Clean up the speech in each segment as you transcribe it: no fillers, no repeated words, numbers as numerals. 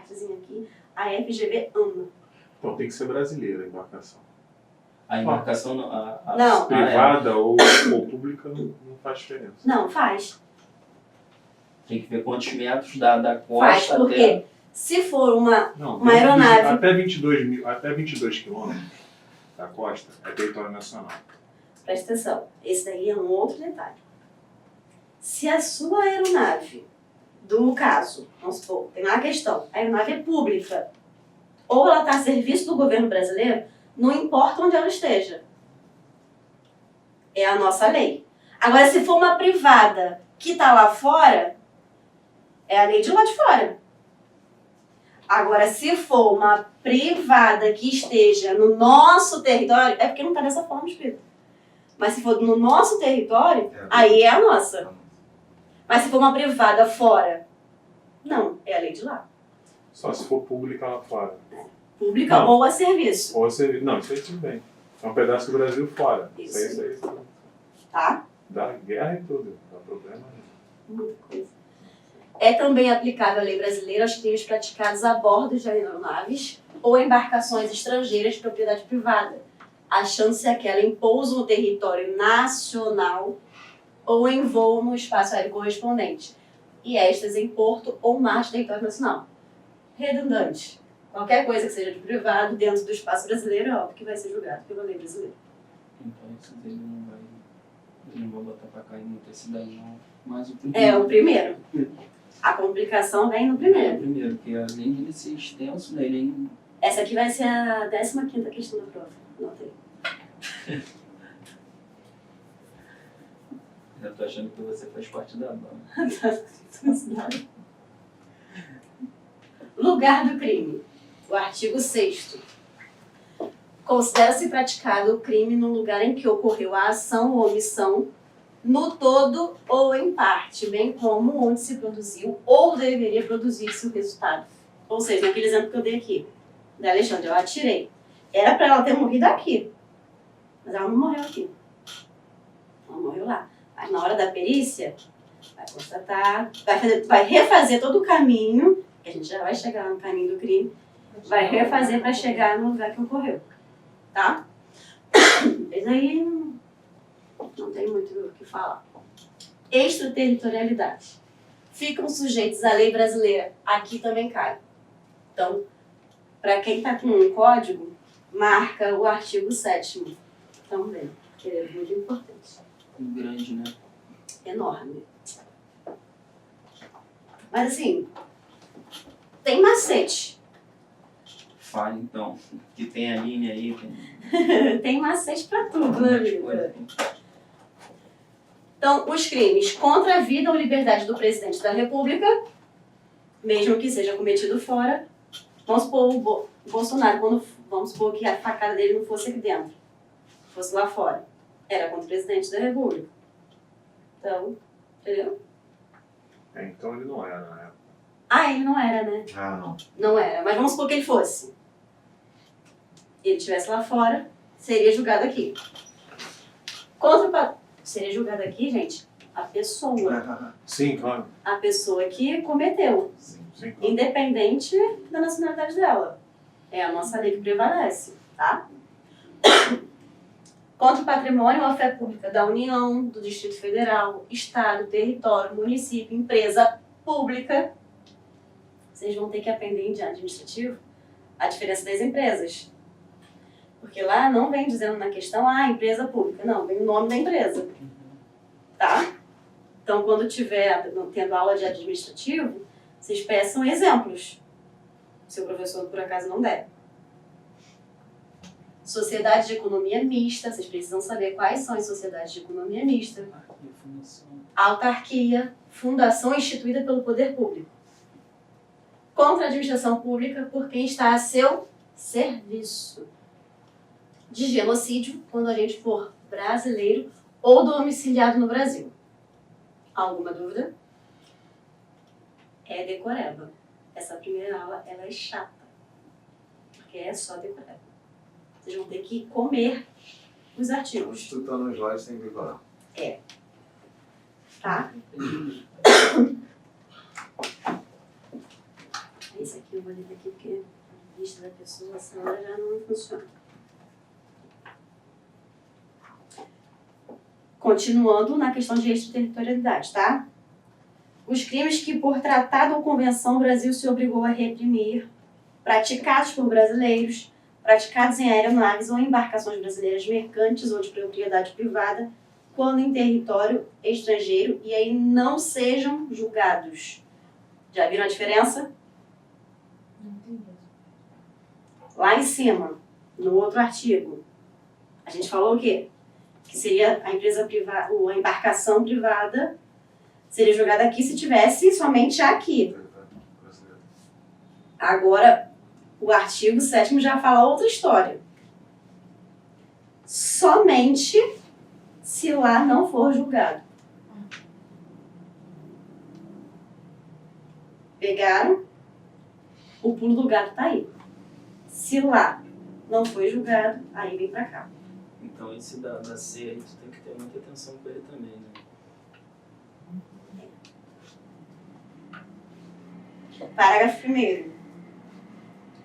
partezinha aqui, a FGV ama. Então tem que ser brasileira a embarcação. A embarcação Não. Privada ou pública não faz diferença. Não, faz. Tem que ver quantos metros da Faz, costa porque até... se for uma Não, aeronave... Até 22 quilômetros da costa é território nacional. Presta atenção, esse daí é um outro detalhe. Se a sua aeronave, do caso, vamos supor, tem lá a questão, a aeronave é pública, ou ela está a serviço do governo brasileiro, não importa onde ela esteja. É a nossa lei. Agora, se for uma privada que está lá fora, é a lei de lá de fora. Agora, se for uma privada que esteja no nosso território, é porque não está dessa forma escrito. Mas se for no nosso território, aí é a nossa. Mas se for uma privada fora, não, é a lei de lá. Só se for pública lá fora. Pública Não. ou a serviço. Ou serviço. Não, isso aí tudo bem. É um pedaço do Brasil fora. Isso. Isso aí. Tá? Dá guerra e tudo. Não dá problema nenhum. Muita coisa. É também aplicável a lei brasileira aos crimes praticados a bordo de aeronaves ou embarcações estrangeiras de propriedade privada, achando-se aquela em pouso no território nacional ou em voo no espaço aéreo correspondente, e estas em porto ou mar de território nacional. Redundante. Qualquer coisa que seja de privado dentro do espaço brasileiro é óbvio que vai ser julgado pela lei brasileira. Então isso dele não vai... Ele não vai botar pra cair muita cidade não. Mas o primeiro... É o primeiro. A complicação vem no É o primeiro. primeiro, porque além de ele ser extenso, né, ele... Essa aqui vai ser a 15ª questão da prova. Anotei. Eu tô achando que você faz parte da banda. Lugar do crime. O artigo 6º. Considera-se praticado o crime no lugar em que ocorreu a ação ou omissão, no todo ou em parte, bem como onde se produziu ou deveria produzir-se o resultado. Ou seja, naquele exemplo que eu dei aqui, da Alexandre, eu atirei. Era para ela ter morrido aqui, mas ela não morreu aqui. Ela morreu lá. Mas na hora da perícia, vai constatar, vai refazer todo o caminho, que a gente já vai chegar no caminho do crime, vai refazer para chegar no lugar que ocorreu. Tá? Mas aí não tem muito o que falar. Extraterritorialidade. Ficam sujeitos à lei brasileira. Aqui também cai. Então, para quem está com um código, marca o artigo 7º também, que é muito importante. Grande, né? Enorme. Mas assim, tem macete. Fale então, que tem a linha aí, Tem macete pra tudo, né, muitas coisas. vida? Então, os crimes contra a vida ou liberdade do presidente da República, mesmo que seja cometido fora, vamos supor o Bolsonaro, vamos supor que a facada dele não fosse aqui dentro, fosse lá fora. Era contra o presidente da República. Então, entendeu? Então ele não era na época. Ah, ele não era, né? Ah, não. Não era, mas vamos supor que ele fosse. Ele estivesse lá fora, seria julgado aqui. Seria julgado aqui, gente, a pessoa. Sim, claro. A pessoa que cometeu, Sim, claro. independente da nacionalidade dela. É a nossa lei que prevalece, tá? Contra o patrimônio ou a fé pública da União, do Distrito Federal, Estado, território, município, empresa pública. Vocês vão ter que aprender em administrativo a diferença das empresas. Porque lá não vem dizendo na questão, empresa pública. Não, vem o nome da empresa. Tá? Então, quando tiver tendo aula de administrativo, vocês peçam exemplos. Se o professor, por acaso, não der. Sociedade de economia mista. Vocês precisam saber quais são as sociedades de economia mista. Autarquia, fundação instituída pelo poder público. Contra a administração pública por quem está a seu serviço. De genocídio, quando a gente for brasileiro ou domiciliado no Brasil. Alguma dúvida? É decoreba. Essa primeira aula, ela é chata. Porque é só decoreba. Vocês vão ter que comer os artigos. Tu tá no slide, tem que decorar. É. Tá? Esse aqui Eu vou ler aqui porque a lista da pessoa, essa hora já não funciona. Continuando na questão de extraterritorialidade, tá? Os crimes que, por tratado ou convenção, o Brasil se obrigou a reprimir, praticados por brasileiros, praticados em aeronaves ou embarcações brasileiras mercantes ou de propriedade privada, quando em território estrangeiro, e aí não sejam julgados. Já viram a diferença? Não entendi. Lá em cima, no outro artigo, a gente falou o quê? Que seria a empresa privada, ou a embarcação privada, seria julgada aqui se tivesse somente aqui. Agora, o artigo 7º já fala outra história. Somente se lá não for julgado. Pegaram? O pulo do gato tá aí. Se lá não foi julgado, aí vem pra cá. Então esse da C aí tu tem que ter muita atenção com ele também, né? Parágrafo 1º.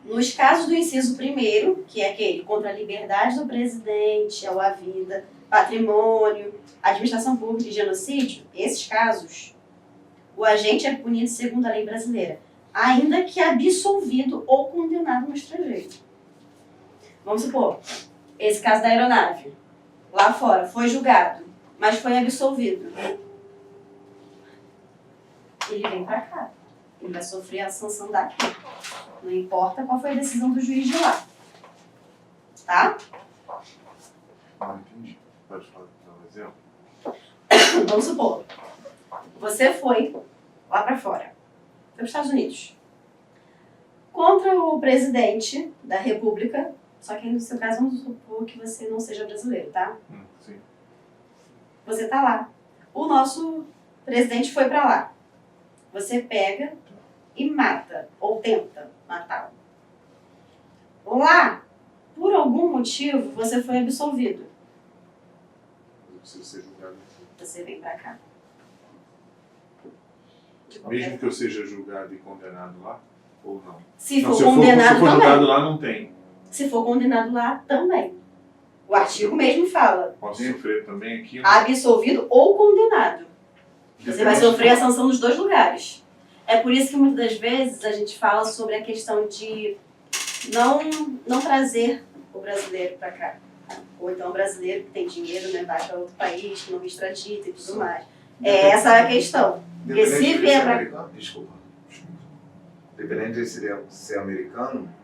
Nos casos do inciso 1º, que é aquele contra a liberdade do presidente, ou a vida, patrimônio, administração pública e genocídio, esses casos, o agente é punido segundo a lei brasileira, ainda que absolvido ou condenado no estrangeiro. Vamos supor, esse caso da aeronave, lá fora, foi julgado, mas foi absolvido. Ele vem pra cá. Ele vai sofrer a sanção daqui. Não importa qual foi a decisão do juiz de lá. Tá? Não entendi. Pode falar, dar um exemplo? Vamos supor, você foi lá pra fora. Foi para os Estados Unidos. Contra o presidente da República, só que no seu caso vamos supor que você não seja brasileiro, tá? Sim. Você tá lá. O nosso presidente foi pra lá. Você pega e mata, ou tenta matá-lo. Lá, por algum motivo, você foi absolvido. Eu preciso ser julgado aqui. Você vem pra cá. Mesmo que eu seja julgado e condenado lá, ou não? Se Não, for se condenado eu for também. julgado lá, não tem. Se for condenado lá, também. O artigo mesmo fala, Posso sofrer também aqui? absolvido ou condenado. Você vai sofrer a sanção nos dois lugares. É por isso que muitas das vezes a gente fala sobre a questão de não trazer o brasileiro para cá. Ou então o brasileiro que tem dinheiro, né, vai para outro país, que não extradita e tudo mais. Essa é a questão. Porque se Dependente de vier ser pra... americano, desculpa. Dependente de ser americano,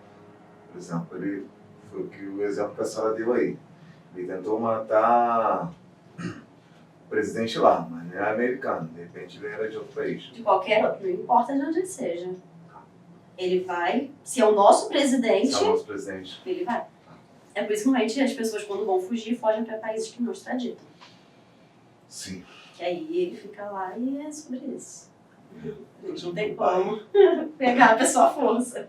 por exemplo, ele foi o exemplo que a senhora deu aí. Ele tentou matar o presidente lá, mas não é americano. De repente ele era de outro país. De qualquer outro, não importa de onde ele seja. Ele vai, se é o nosso presidente, Sabe o nosso presidente? ele vai. É por isso que normalmente as pessoas quando vão fugir, fogem para países que não extraditam. Sim. Que aí ele fica lá e é sobre isso. A gente não tem como pegar a pessoa à força.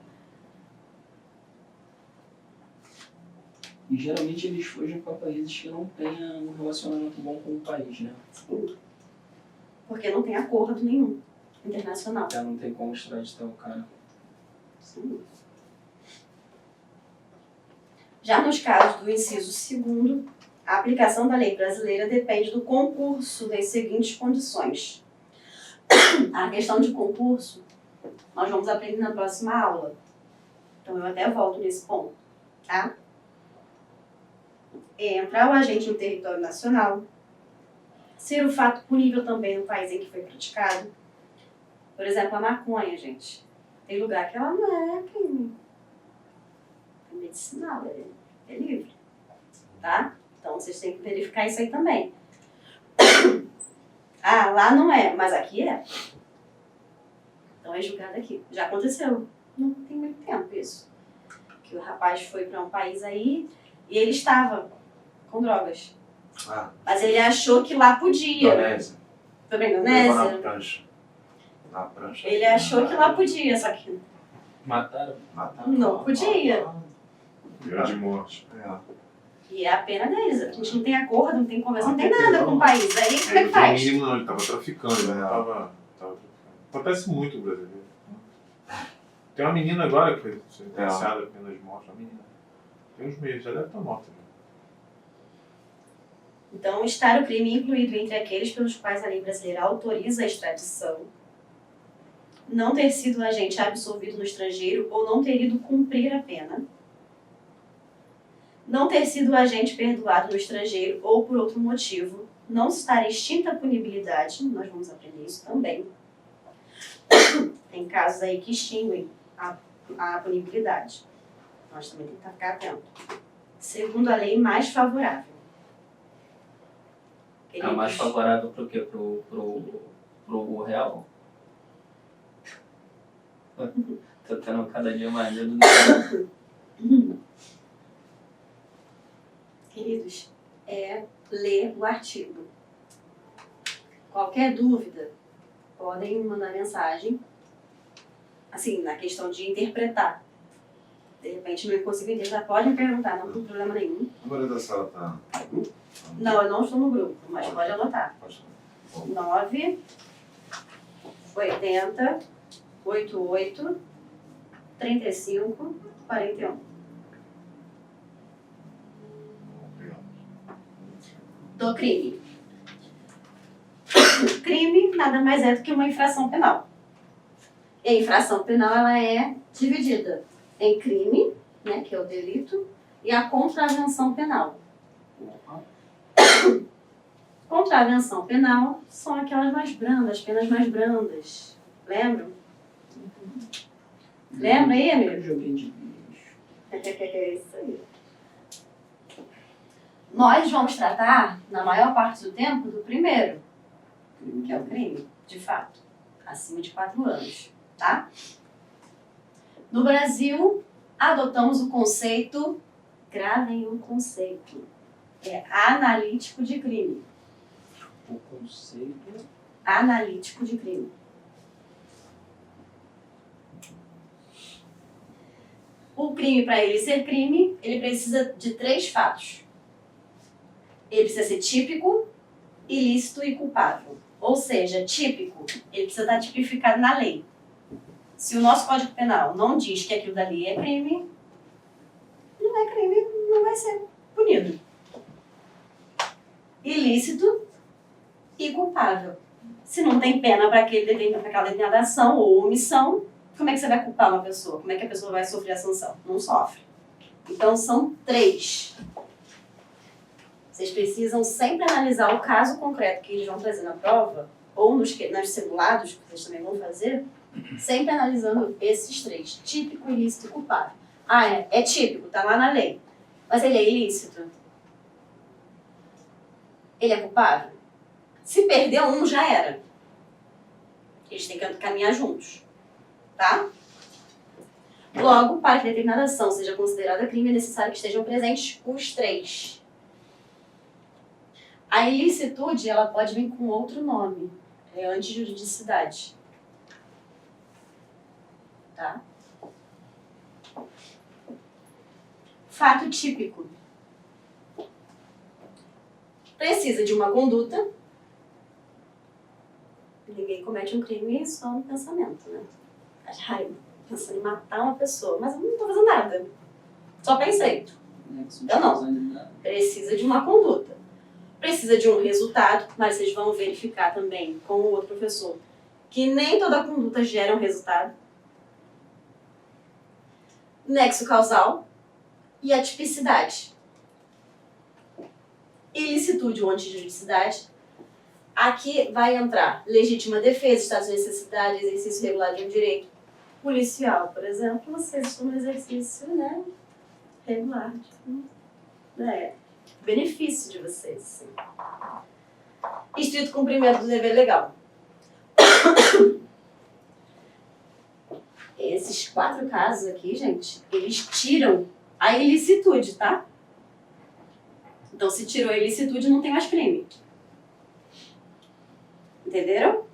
E geralmente eles fogem para países que não tenham um relacionamento bom com o país, né? Sim. Porque não tem acordo nenhum internacional. Já não tem como extraditar o cara. Sim. Já nos casos do inciso 2º, a aplicação da lei brasileira depende do concurso das seguintes condições. A questão de concurso, nós vamos aprender na próxima aula. Então eu até volto nesse ponto, tá? Entrar o agente no território nacional, ser o fato punível também no país em que foi praticado. Por exemplo, a maconha, gente. Tem lugar que ela não é crime. É medicinal, é livre. Tá? Então vocês têm que verificar isso aí também. Ah, lá não é, mas aqui é. Então é julgado aqui. Já aconteceu. Não tem muito tempo isso. Que o rapaz foi para um país aí e ele estava com drogas. Ah, Mas ele achou que lá podia. Indonésia. Foi pra Levou na Indonésia? prancha. Na prancha. Ele achou que lá podia, só que Mataram? Mataram. não podia. Grande morte. É. E é a pena deles. A gente não tem acordo, não tem conversa, não tem nada com o país. Aí como é que Ele faz? mínimo não, ele estava traficando, ele não É. estava traficando. Acontece muito no brasileiro. Tem uma menina agora que foi sentenciada a pena de morte, uma menina. Tem uns meses, já deve estar morta. Né? Então, estar o crime incluído entre aqueles pelos quais a lei brasileira autoriza a extradição, não ter sido agente absolvido no estrangeiro ou não ter ido cumprir a pena, não ter sido agente perdoado no estrangeiro ou por outro motivo, não estar extinta a punibilidade, nós vamos aprender isso também. Tem casos aí que extinguem a punibilidade. Nós também temos que ficar atentos. Segundo a lei mais favorável. É a mais favorável pro quê? Pro real? Tô tendo cada dia mais medo do Queridos, é ler o artigo. Qualquer dúvida, podem mandar mensagem, assim, na questão de interpretar. De repente não consigo interpretar, pode me perguntar, não tem problema nenhum. O número da sala tá. Não, eu não estou no grupo, mas pode anotar. Pode. 9 80 88 35 41. Do crime. Crime nada mais é do que uma infração penal. E a infração penal ela é dividida em crime, né, que é o delito, e a contravenção penal. Contravenção penal são aquelas mais brandas, as penas mais brandas. Lembram? Lembra aí, amigo? Joguinho de bicho. É isso aí. Nós vamos tratar, na maior parte do tempo, do primeiro, que é o crime, de fato, acima de 4 anos, tá? No Brasil, adotamos o conceito, gravem o conceito, é analítico de crime. O conceito. Analítico de crime. O crime, para ele ser crime, ele precisa de 3 fatos. Ele precisa ser típico, ilícito e culpável. Ou seja, típico, ele precisa estar tipificado na lei. Se o nosso Código Penal não diz que aquilo dali é crime, não é crime, não vai ser punido. Ilícito e culpável. Se não tem pena para aquela determinada ação ou omissão, como é que você vai culpar uma pessoa? Como é que a pessoa vai sofrer a sanção? Não sofre. Então são 3. Vocês precisam sempre analisar o caso concreto que eles vão trazer na prova, ou nos simulados, que vocês também vão fazer, sempre analisando esses 3, típico, ilícito e culpável. Ah, é típico, tá lá na lei. Mas ele é ilícito? Ele é culpável? Se perder um, já era. Eles têm que caminhar juntos, tá? Logo, para que determinada ação seja considerada crime, é necessário que estejam presentes os 3. A ilicitude, ela pode vir com outro nome. É antijuridicidade. Tá? Fato típico. Precisa de uma conduta. Ninguém comete um crime só no pensamento, né? Ai, pensando em matar uma pessoa. Mas eu não estou fazendo nada. Só pensei. Eu não. Precisa de uma conduta. Precisa de um resultado, mas vocês vão verificar também com o outro professor que nem toda conduta gera um resultado. Nexo causal e a tipicidade. Ilicitude ou antijuridicidade. Aqui vai entrar legítima defesa, estado de necessidade, exercício regular de um direito policial, por exemplo. Vocês estão no exercício, né, regular. Benefício de vocês. Sim. Estrito cumprimento do dever legal. Esses 4 casos aqui, gente, eles tiram a ilicitude, tá? Então, se tirou a ilicitude, não tem mais crime. Entenderam?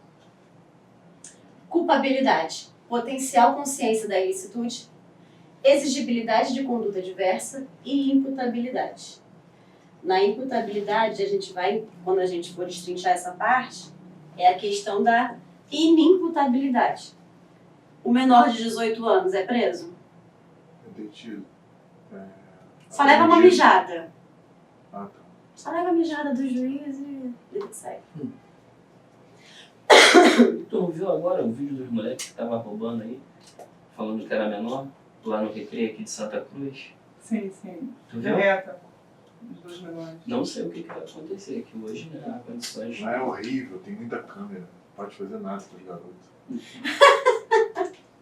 Culpabilidade. Potencial consciência da ilicitude. Exigibilidade de conduta diversa e imputabilidade. Na imputabilidade, a gente vai, quando a gente for destrinchar essa parte, é a questão da inimputabilidade. o menor de 18 anos é preso? É detido. Só leva uma mijada. Ah, tá. Só leva a mijada do juiz e ele segue. Tu não viu agora o vídeo dos moleques que estavam roubando aí? Falando que era menor? Lá no Recreio aqui de Santa Cruz? Sim, sim. Tu viu? Direta. Os dois menores. Não sei o que vai acontecer, que hoje, né, há condições... Lá é horrível, tem muita câmera. Não pode fazer nada com os garotos.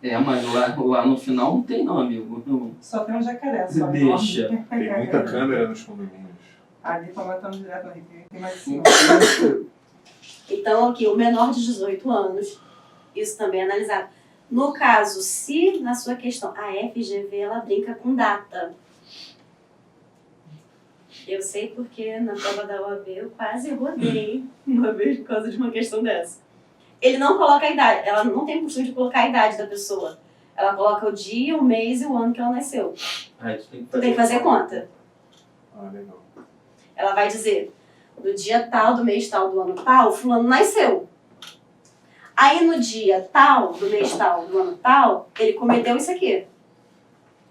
É, mas lá no final não tem não, amigo. Não. Só tem um jacaré, só. Deixa. Tem muita câmera nos condomínios. Ali estão matando direto no Recreio. Tem mais 5. Então, aqui, o menor de 18 anos, isso também é analisado. No caso, se na sua questão, a FGV, ela brinca com data. Eu sei porque na prova da OAB eu quase rodei uma vez por causa de uma questão dessa. Ele não coloca a idade, ela não tem costume de colocar a idade da pessoa. Ela coloca o dia, o mês e o ano que ela nasceu. Aí tu tem que Tu tem que fazer conta. Ah, legal. Ela vai dizer, no dia tal, do mês tal, do ano tal, fulano nasceu. Aí no dia tal, do mês tal, do ano tal, ele cometeu isso aqui.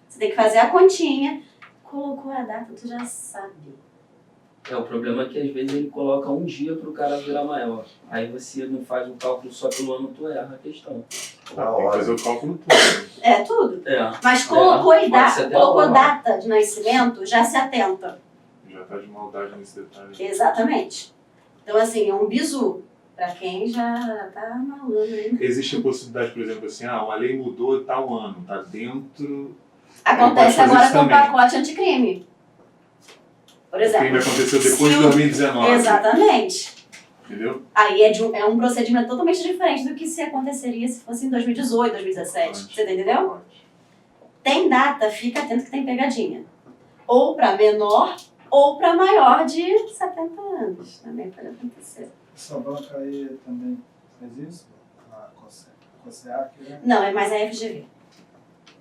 Você tem que fazer a continha. Colocou a data, tu já sabe. É, o problema é que às vezes ele coloca um dia pro cara virar maior. Aí você não faz o cálculo só pelo ano, tu erra a questão. Na Tem que hora. fazer o cálculo todo. Né? É tudo. É. Mas colocou, a pode idade, ser até colocou uma. data de nascimento, já se atenta. Já tá de maldade nesse detalhe. Exatamente. Então, assim, é um bizu. Pra quem já tá maluco aí. Existe a possibilidade, por exemplo, assim, uma lei mudou tal ano, tá dentro... Acontece pode fazer agora isso com o também. pacote anticrime. Por O crime exemplo. aconteceu depois se de 2019. Exatamente. Entendeu? Aí é um procedimento totalmente diferente do que se aconteceria se fosse em 2018, 2017. Pode. Você entendeu? Pode. Tem data, fica atento que tem pegadinha. Ou para menor, ou para maior de 70 anos. Também pode acontecer. Essa banca aí também faz isso? A COSEAC, né? Não, é mais a FGV.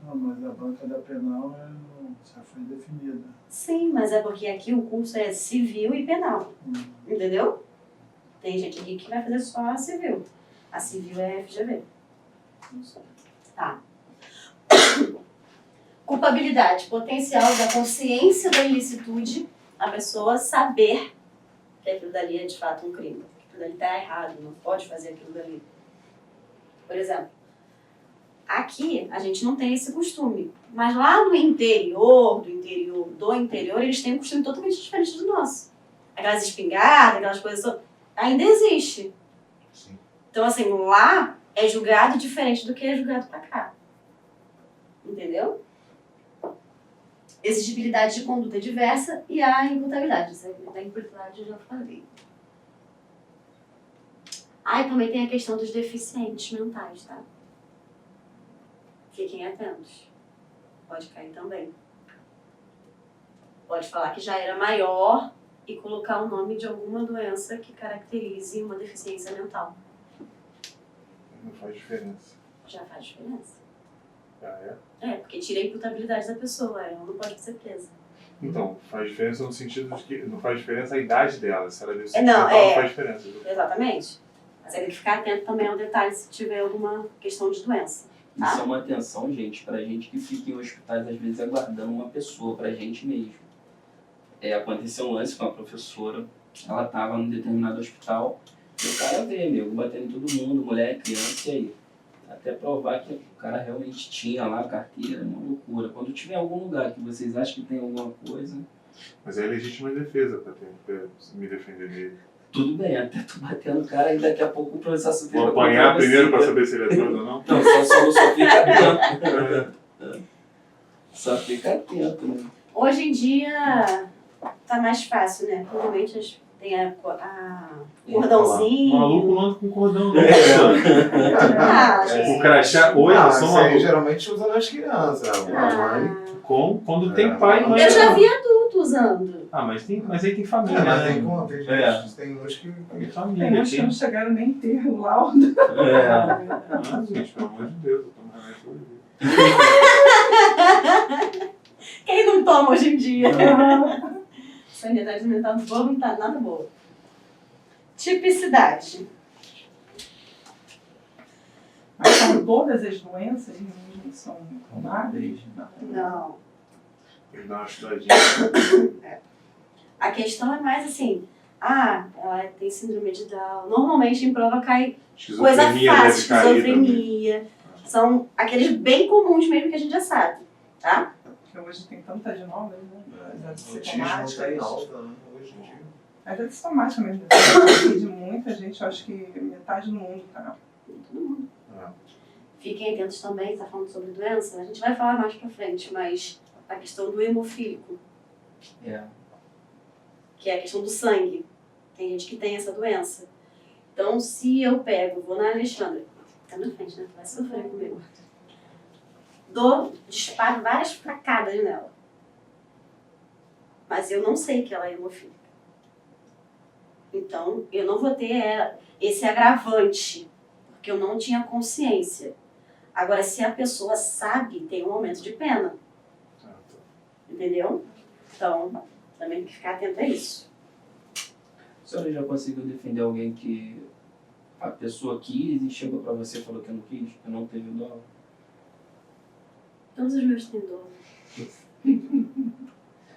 Não, mas a banca da penal já foi definida. Sim, mas é porque aqui o curso é civil e penal. Entendeu? Tem gente aqui que vai fazer só a civil. A civil é a FGV. Não sei. Tá. Culpabilidade, potencial da consciência da ilicitude, a pessoa saber que aquilo dali é de fato um crime. Que aquilo dali está errado, não pode fazer aquilo dali. Por exemplo, aqui a gente não tem esse costume, mas lá no interior, do interior, eles têm um costume totalmente diferente do nosso. Aquelas espingardas, aquelas coisas, ainda existe. Sim. Então, assim, lá é julgado diferente do que é julgado pra cá. Entendeu? Exigibilidade de conduta diversa e a imputabilidade. Isso aí, da imputabilidade eu já falei. E também tem a questão dos deficientes mentais, tá? Fiquem atentos. Pode cair também. Pode falar que já era maior e colocar o nome de alguma doença que caracterize uma deficiência mental. Não faz diferença. Já faz diferença. Já é? É, porque tira a imputabilidade da pessoa, ela não pode ser presa. Então, faz diferença no sentido de que não faz diferença a idade dela. Se ela é deficiente Não, mental, é. não faz diferença. Exatamente. Mas aí tem que ficar atento também ao detalhe se tiver alguma questão de doença. Tá? Isso é uma atenção, gente, pra gente que fica em hospitais, às vezes, aguardando uma pessoa, pra gente mesmo. Aconteceu um lance com a professora, ela tava num determinado hospital, e o cara veio, amigo, batendo em todo mundo, mulher, criança, e aí? Até provar que o cara realmente tinha lá a carteira, é uma loucura. Quando tiver algum lugar que vocês acham que tem alguma coisa, Mas é legítima defesa pra me defender dele. tudo bem, até tu bater no cara e daqui a pouco o processo Vou vira apanhar contra primeiro você, pra né? saber se ele é doido ou não? Não, só fica atento. Só fica atento, né? Hoje em dia tá mais fácil, né? Provavelmente tem a cordãozinho. O maluco não anda com cordão, não. Ah, O crachá, oi, eu sou isso aí maluco. geralmente usa nas crianças. A mãe. Quando tem pai e mãe. eu já não. vi adulto usando. Mas aí tem família. Mas né? tem como, tem É. gente, tem uns que. Tem família. Tem uns que não chegaram nem a ter o laudo. Ah, gente, pelo amor de Deus, eu tomo remédio todo dia. Quem não toma hoje em dia? Sanidade mental do povo não tá nada boa. Tipicidade. todas as doenças mesmo são tomáveis? Não. Ele dá uma estudadinha. A questão é mais assim, ela tem síndrome de Down. Normalmente em prova cai coisa Esquizofrenia fácil, deve cair também. esquizofrenia. São aqueles bem comuns mesmo que a gente já sabe, tá? Porque hoje tem tantas novas, né? O As autismo está em alta, né? Hoje em dia. Mas é sintomática mesmo. De muita gente, eu acho que metade do mundo tá. Todo mundo. É. Fiquem atentos também, tá falando sobre doença, a gente vai falar mais pra frente, mas a questão do hemofílico, É. que é a questão do sangue. Tem gente que tem essa doença. Então, se eu pego, vou na Alexandra, tá na frente, né? Vai sofrer comigo. Disparo várias facadas nela. Mas eu não sei que ela é hemofílica. Então, eu não vou ter esse agravante, porque eu não tinha consciência. Agora, se a pessoa sabe, tem um aumento de pena. Entendeu? Então, também tem que ficar atento a isso. A senhora já conseguiu defender alguém que a pessoa quis e chegou pra você e falou que não quis, que não teve dó? Todos os meus têm dor.